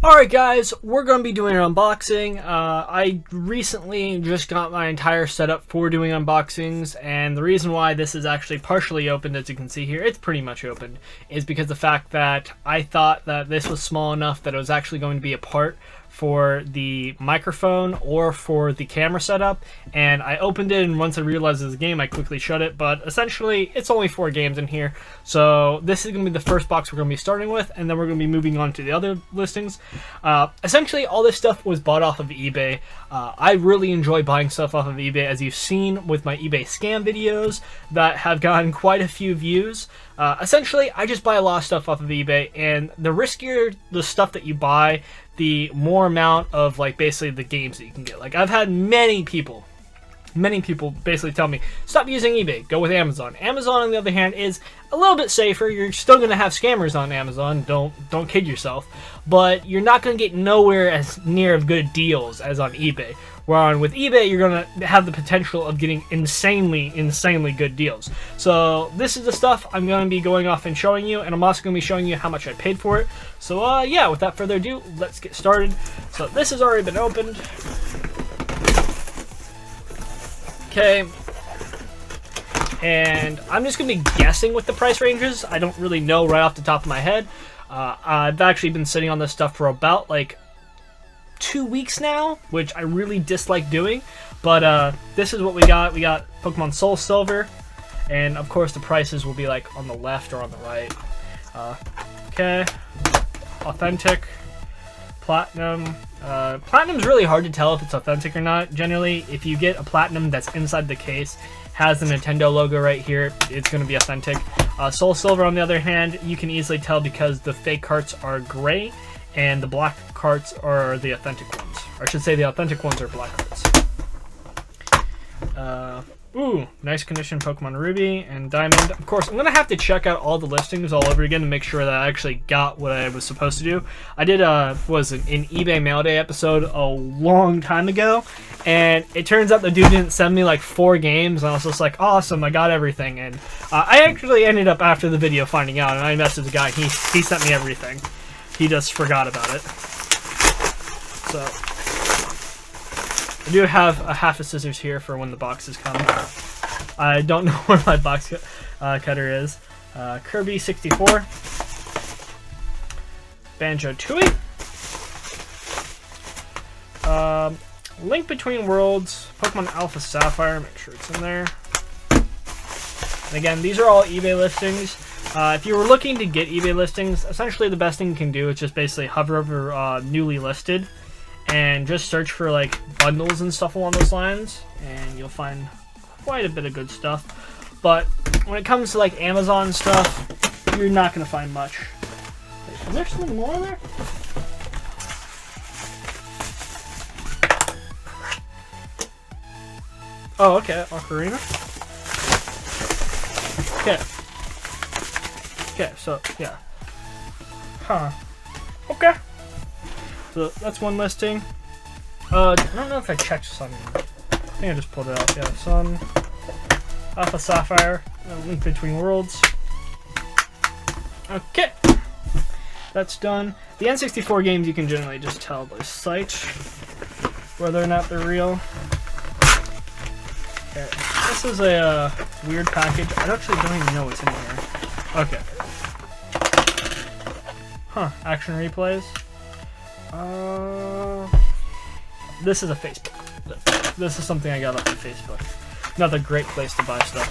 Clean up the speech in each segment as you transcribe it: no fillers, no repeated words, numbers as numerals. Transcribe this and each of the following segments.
Alright guys, we're going to be doing an unboxing. I recently just got my entire setup for doing unboxings, and the reason why this is actually partially opened, as you can see here, it's pretty much opened, is because the fact that I thought that this was small enough that it was actually going to be a part for the microphone or for the camera setup, and I opened it, and once I realized it was a game, I quickly shut it. But essentially it's only 4 games in here, so this is going to be the first box we're going to be starting with, and then we're going to be moving on to the other listings. Essentially all this stuff was bought off of eBay. I really enjoy buying stuff off of eBay, as you've seen with my eBay scam videos that have gotten quite a few views. Essentially I just buy a lot of stuff off of eBay, and the riskier the stuff that you buy, the more amount of, like, basically the games that you can get. Like, I've had many people basically tell me, stop using eBay, go with Amazon. Amazon, on the other hand, is a little bit safer. You're still going to have scammers on Amazon, don't kid yourself, but you're not going to get nowhere as near of good deals as on eBay. Where with eBay, you're going to have the potential of getting insanely good deals. So this is the stuff I'm going to be going off and showing you, and I'm also going to be showing you how much I paid for it. So yeah, without further ado, let's get started. So this has already been opened. Okay, and I'm just going to be guessing with the price ranges. I don't really know right off the top of my head. I've actually been sitting on this stuff for about like 2 weeks now, which I really dislike doing, but this is what we got. We got Pokemon Soul Silver, and of course the prices will be like on the left or on the right. Okay, Authentic, Platinum. Platinum's really hard to tell if it's authentic or not. Generally, if you get a Platinum that's inside the case, has the Nintendo logo right here, it's going to be authentic. Soul Silver, on the other hand, you can easily tell because the fake carts are gray and the black carts are the authentic ones. Or I should say the authentic ones are black carts. Ooh, nice condition Pokemon Ruby and Diamond. Of course, I'm going to have to check out all the listings all over again to make sure that I actually got what I was supposed to do. I did was an eBay Mail Day episode a long time ago, and it turns out the dude didn't send me like 4 games, and I was just like, awesome, I got everything. And I actually ended up, after the video, finding out, and I messaged the guy, he sent me everything. He just forgot about it. So I do have a half a scissors here for when the boxes come. I don't know where my box cutter is. Kirby 64. Banjo-Tooie. Link Between Worlds. Pokemon Alpha Sapphire. Make sure it's in there. And again, these are all eBay listings. If you were looking to get eBay listings, essentially the best thing you can do is just basically hover over newly listed and just search for like bundles and stuff along those lines, and you'll find quite a bit of good stuff. But when it comes to like Amazon stuff, you're not going to find much. Wait, is there something more there? Oh, okay, Ocarina. Okay. Okay, so, yeah. Huh. Okay. So, that's one listing. I don't know if I checked Sun. I think I just pulled it out. Yeah, Sun. Alpha Sapphire. Link Between Worlds. Okay. That's done. The N64 games you can generally just tell by sight whether or not they're real. Okay. This is a weird package. I actually don't even know what's in here. Okay. Huh, action replays. This is a Facebook. This is something I got off of Facebook. Not a great place to buy stuff.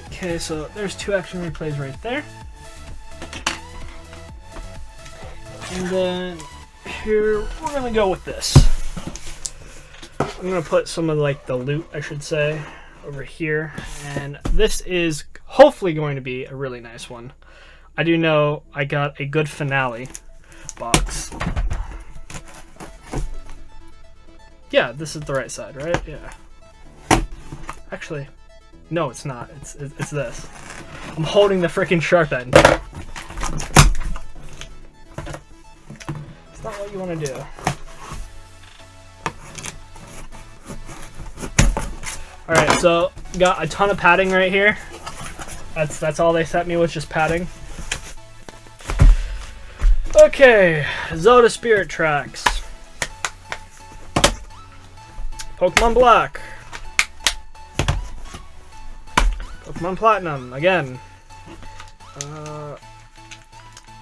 Okay, so there's 2 action replays right there. And then here, we're gonna go with this. I'm gonna put some of like the loot, I should say, over here. And this is hopefully going to be a really nice one. I do know I got a good finale box. Yeah, this is the right side, right? Yeah. Actually, no, it's not. It's this. I'm holding the freaking sharp end. It's not what you want to do. Alright, so got a ton of padding right here. That's all they sent me, was just padding. Okay, Zelda Spirit Tracks. Pokemon Black. Pokemon Platinum, again.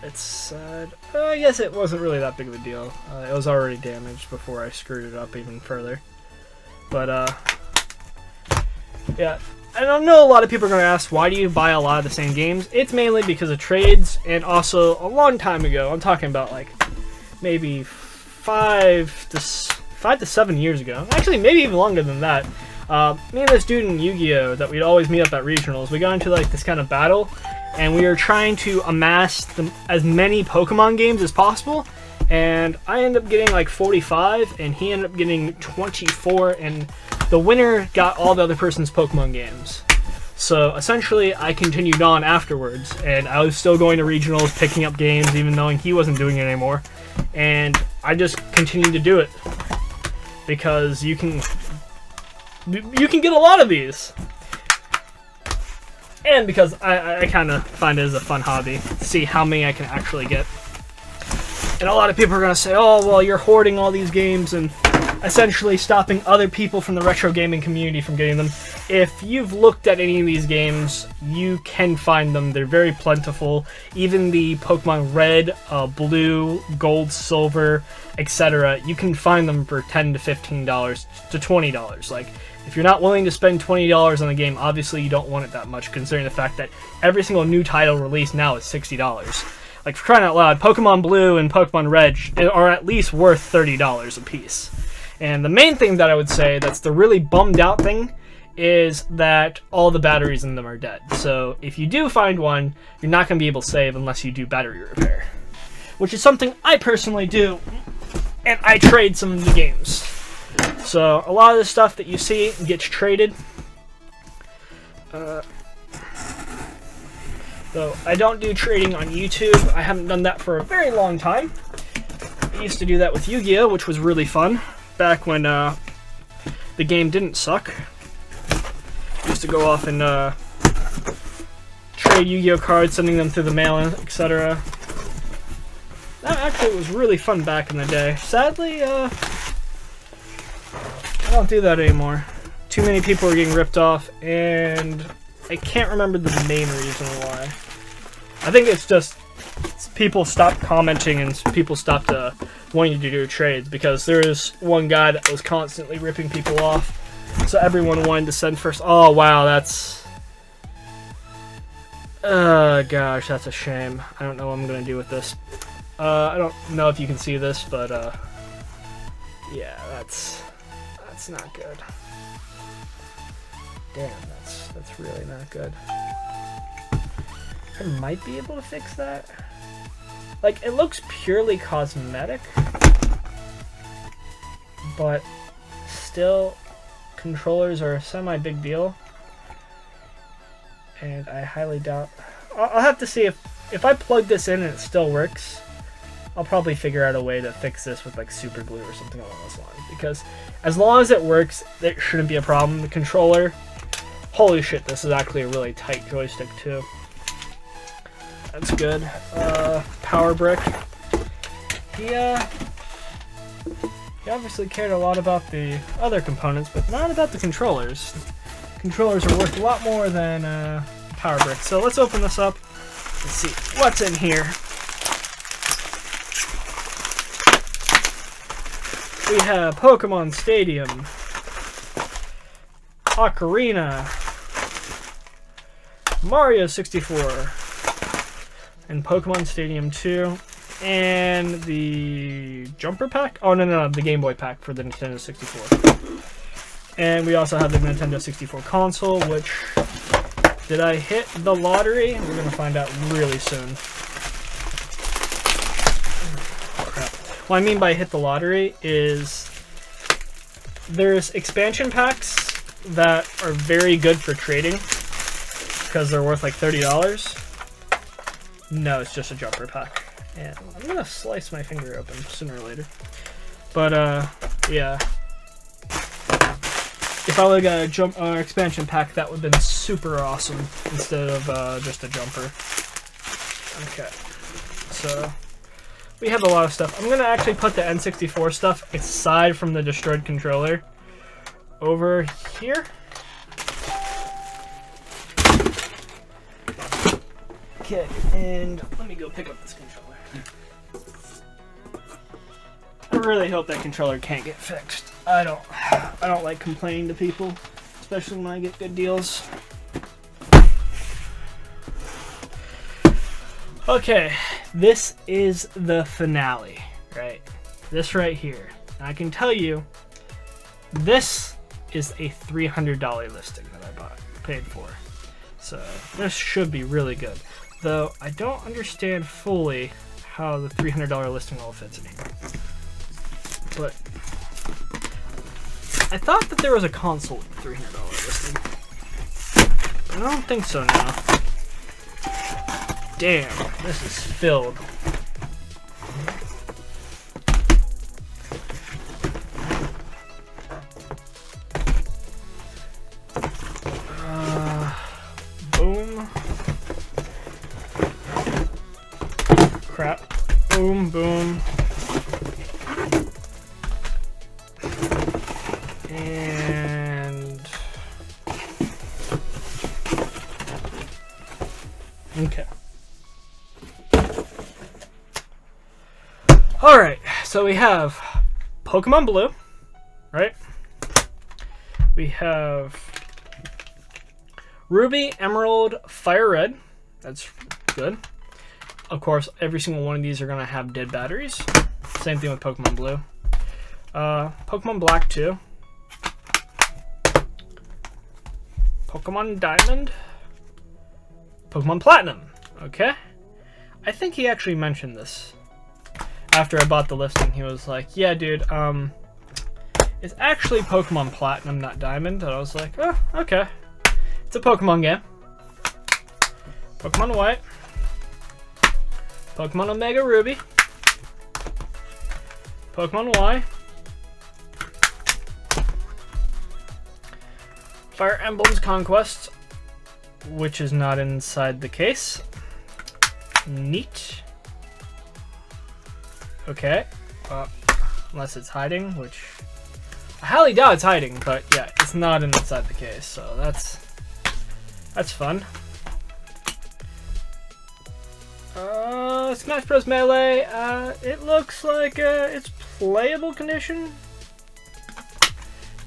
It's sad. I guess it wasn't really that big of a deal. It was already damaged before I screwed it up even further. But, yeah. And I know a lot of people are going to ask, why do you buy a lot of the same games? It's mainly because of trades, and also a long time ago, I'm talking about like maybe 5 to 7 years ago. Actually, maybe even longer than that. Me and this dude in Yu-Gi-Oh! That we'd always meet up at regionals, we got into like this kind of battle, and we were trying to amass as many Pokemon games as possible, and I ended up getting like 45, and he ended up getting 24, and the winner got all the other person's Pokemon games. So essentially, I continued on afterwards, and I was still going to regionals, picking up games, even knowing he wasn't doing it anymore, and I just continued to do it because you can get a lot of these. And because I kind of find it as a fun hobby, see how many I can actually get. And a lot of people are going to say, oh, well, you're hoarding all these games and essentially stopping other people from the retro gaming community from getting them. If you've looked at any of these games, you can find them. They're very plentiful. Even the Pokemon Red, Blue, Gold, Silver, etc., you can find them for $10 to $15 to $20. Like, if you're not willing to spend $20 on a game, obviously you don't want it that much, considering the fact that every single new title released now is $60. Like, for crying out loud, Pokemon Blue and Pokemon Red are at least worth $30 a piece. And the main thing that I would say that's the really bummed out thing is that all the batteries in them are dead. So if you do find one, you're not going to be able to save unless you do battery repair. Which is something I personally do, and I trade some of the games. So a lot of the stuff that you see gets traded. Though I don't do trading on YouTube. I haven't done that for a very long time. I used to do that with Yu-Gi-Oh, which was really fun. Back when the game didn't suck. I used to go off and trade Yu-Gi-Oh cards, sending them through the mail, etc. That actually was really fun back in the day. Sadly, I don't do that anymore. Too many people are getting ripped off, and I can't remember the main reason why. I think it's just people stopped commenting and people stopped wanting to do trades, because there was one guy that was constantly ripping people off, so everyone wanted to send first. Oh wow, that's gosh, that's a shame. I don't know what I'm gonna do with this. I don't know if you can see this, but yeah, that's not good. Damn, that's really not good. I might be able to fix that. Like, it looks purely cosmetic, but still, controllers are a semi-big deal, and I highly doubt... I'll have to see if I plug this in and it still works. I'll probably figure out a way to fix this with like super glue or something along those lines, because as long as it works, there shouldn't be a problem. The controller, holy shit, this is actually a really tight joystick too. That's good. Power Brick. He obviously cared a lot about the other components, but not about the controllers. Controllers are worth a lot more than Power Brick. So let's open this up and see what's in here. We have Pokemon Stadium, Ocarina, Mario 64, and Pokemon Stadium 2, and the Jumper Pack? Oh, no, the Game Boy Pack for the Nintendo 64. And we also have the Nintendo 64 console, which, did I hit the lottery? We're going to find out really soon. What I mean by hit the lottery is there's expansion packs that are very good for trading because they're worth like $30. No, it's just a jumper pack. And I'm gonna slice my finger open sooner or later. But yeah. If I would have got a expansion pack, that would have been super awesome instead of just a jumper. Okay. So we have a lot of stuff. I'm gonna actually put the N64 stuff aside from the destroyed controller over here. Okay, and let me go pick up this controller. I really hope that controller can't get fixed. I don't like complaining to people, especially when I get good deals. Okay, this is the finale, right? This right here. And I can tell you, this is a $300 listing that I paid for. So this should be really good. Though I don't understand fully how the $300 listing all fits in here. But I thought that there was a console with a $300 listing. I don't think so now. Damn, this is filled. Boom. Crap. Boom, boom. And... okay. Alright, so we have Pokemon Blue, right? We have Ruby, Emerald, Fire Red. That's good. Of course, every single one of these are going to have dead batteries. Same thing with Pokemon Blue. Pokemon Black too. Pokemon Diamond. Pokemon Platinum. Okay. I think he actually mentioned this. After I bought the listing, he was like, yeah, dude, it's actually Pokemon Platinum, not Diamond. And I was like, oh, okay. It's a Pokemon game. Pokemon White. Pokemon Omega Ruby. Pokemon Y. Fire Emblems Conquest, which is not inside the case. Neat. Okay. Unless it's hiding, which I highly doubt it's hiding, but yeah, it's not inside the case, so that's fun. Smash Bros. Melee, it looks like it's playable condition.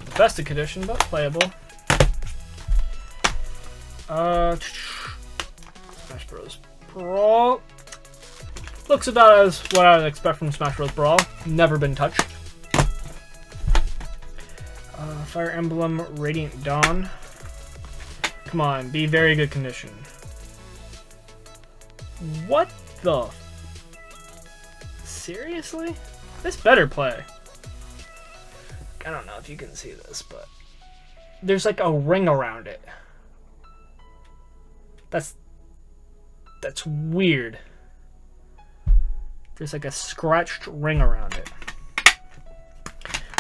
The best of condition, but playable. Smash Bros. Brawl. Looks about as what I would expect from Smash Bros. Brawl. Never been touched. Fire Emblem Radiant Dawn. Come on, be very good condition. What the? Seriously? This better play. I don't know if you can see this, but there's like a ring around it. That's weird. There's like a scratched ring around it.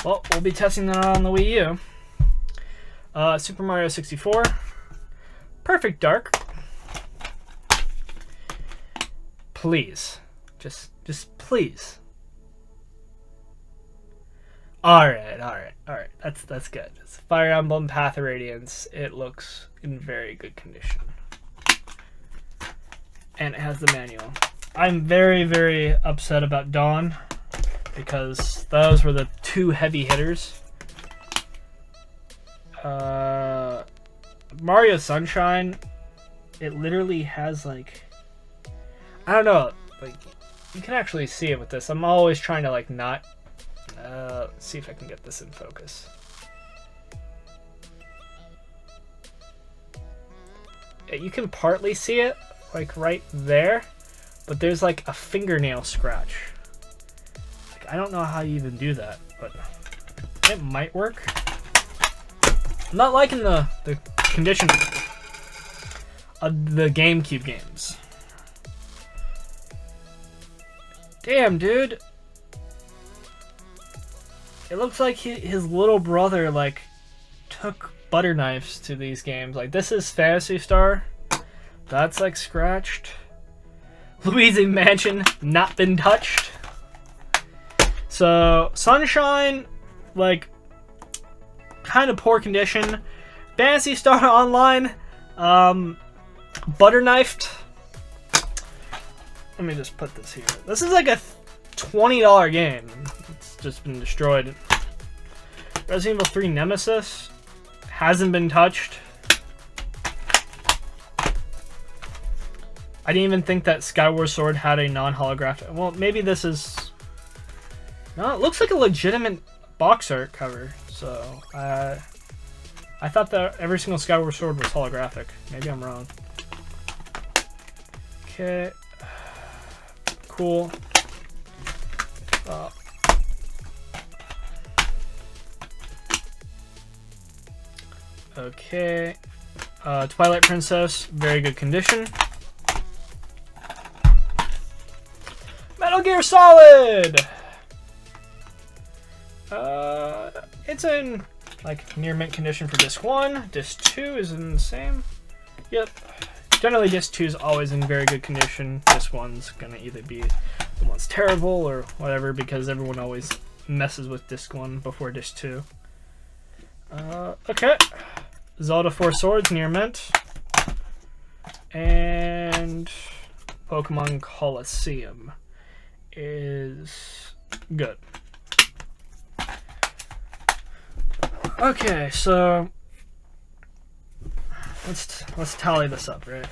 Well, we'll be testing that on the Wii U. Super Mario 64. Perfect Dark. Please. Just please. Alright. That's good. It's Fire Emblem Path of Radiance. It looks in very good condition. And it has the manual. I'm very, very upset about Dawn because those were the two heavy hitters. Mario Sunshine, it literally has like, I don't know, like you can actually see it with this. I'm always trying to like not see if I can get this in focus. You can partly see it like right there, but there's like a fingernail scratch. Like, I don't know how you even do that, but it might work. I'm not liking the condition of the GameCube games. Damn, dude. It looks like his little brother like took butter knives to these games. Like this is Phantasy Star. That's like scratched. Luigi Mansion not been touched. So, Sunshine, like, kind of poor condition. Phantasy Star Online, butter knifed. Let me just put this here. This is like a $20 game. It's just been destroyed. Resident Evil 3 Nemesis hasn't been touched. I didn't even think that Skyward Sword had a non-holographic. Well, maybe this is... No, it looks like a legitimate box art cover. So, I thought that every single Skyward Sword was holographic. Maybe I'm wrong. Okay. Cool. Okay. Twilight Princess, very good condition. Metal Gear Solid! It's in, like, near mint condition for disc 1. Disc 2 is in the same. Yep. Generally, disc 2 is always in very good condition. Disc 1's gonna either be the one's terrible or whatever, because everyone always messes with disc 1 before disc 2. Okay. Zelda 4 Swords, near mint. And Pokemon Coliseum is good. Okay, so let's tally this up, right?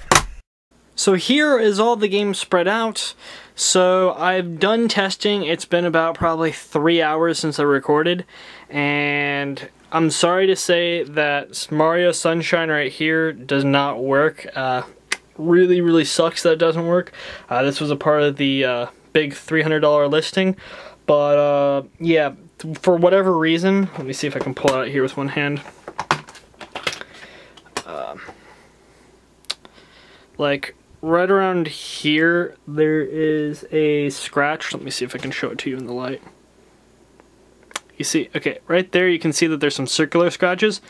So here is all the games spread out. So I've done testing. It's been about probably 3 hours since I recorded, and I'm sorry to say that Mario Sunshine right here does not work. Really sucks that it doesn't work. This was a part of the big $300 listing, but yeah, for whatever reason, let me see if I can pull it out here with one hand. Like right around here, there is a scratch. Let me see if I can show it to you in the light. You see, okay, right there you can see that there's some circular scratches,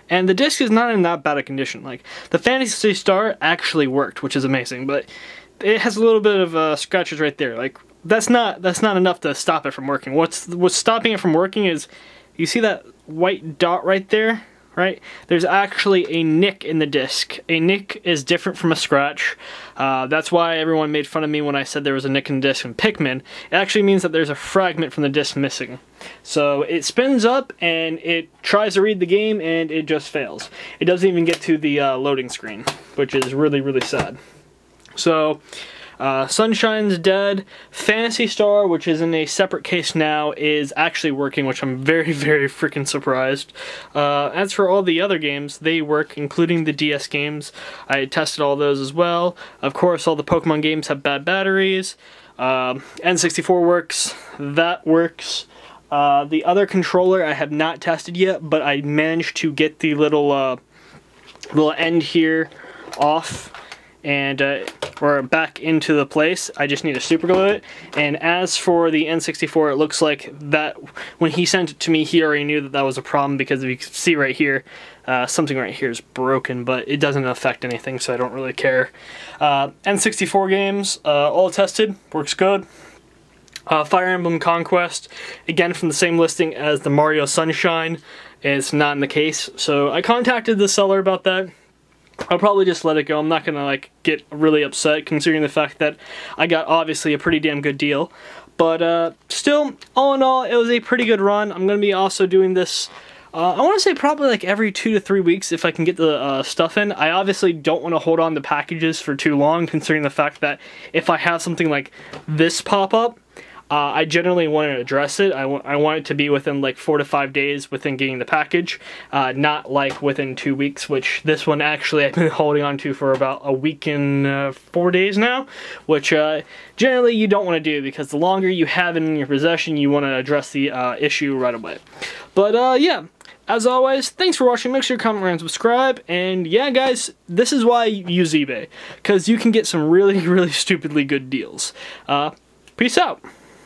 and the disc is not in that bad a condition. Like, the Phantasy Star actually worked, which is amazing, but it has a little bit of scratches right there. Like, that's not enough to stop it from working. What's stopping it from working is, you see that white dot right there? Right? There's actually a nick in the disc. A nick is different from a scratch. That's why everyone made fun of me when I said there was a nick in the disc in Pikmin. It actually means that there's a fragment from the disc missing. So it spins up and it tries to read the game and it just fails. It doesn't even get to the loading screen, which is really sad. So Sunshine's dead. Phantasy Star, which is in a separate case now, is actually working, which I'm very freaking surprised. As for all the other games, they work, including the DS games. I tested all those as well. Of course, all the Pokemon games have bad batteries. N64 works. That works. The other controller I have not tested yet, but I managed to get the little end here off and or back into the place. I just need to super glue it. And as for the N64, it looks like that when he sent it to me, he already knew that that was a problem, because if you can see right here, something right here is broken, but it doesn't affect anything, so I don't really care. N64 games, all tested, works good. Fire Emblem Conquest, again from the same listing as the Mario Sunshine, is not in the case. So I contacted the seller about that. I'll probably just let it go. I'm not gonna like get really upset, considering the fact that I got obviously a pretty damn good deal. But still, all in all, it was a pretty good run. I'm gonna be also doing this, I want to say probably like every 2 to 3 weeks if I can get the stuff in. I obviously don't want to hold on to packages for too long, considering the fact that if I have something like this pop up, I generally want to address it. I want it to be within like 4 to 5 days within getting the package, not like within 2 weeks, which this one actually I've been holding on to for about a week and 4 days now, which generally you don't want to do, because the longer you have it in your possession, you want to address the issue right away. But yeah, as always, thanks for watching. Make sure to comment, rate, and subscribe. And yeah, guys, this is why I use eBay, because you can get some really stupidly good deals. Peace out.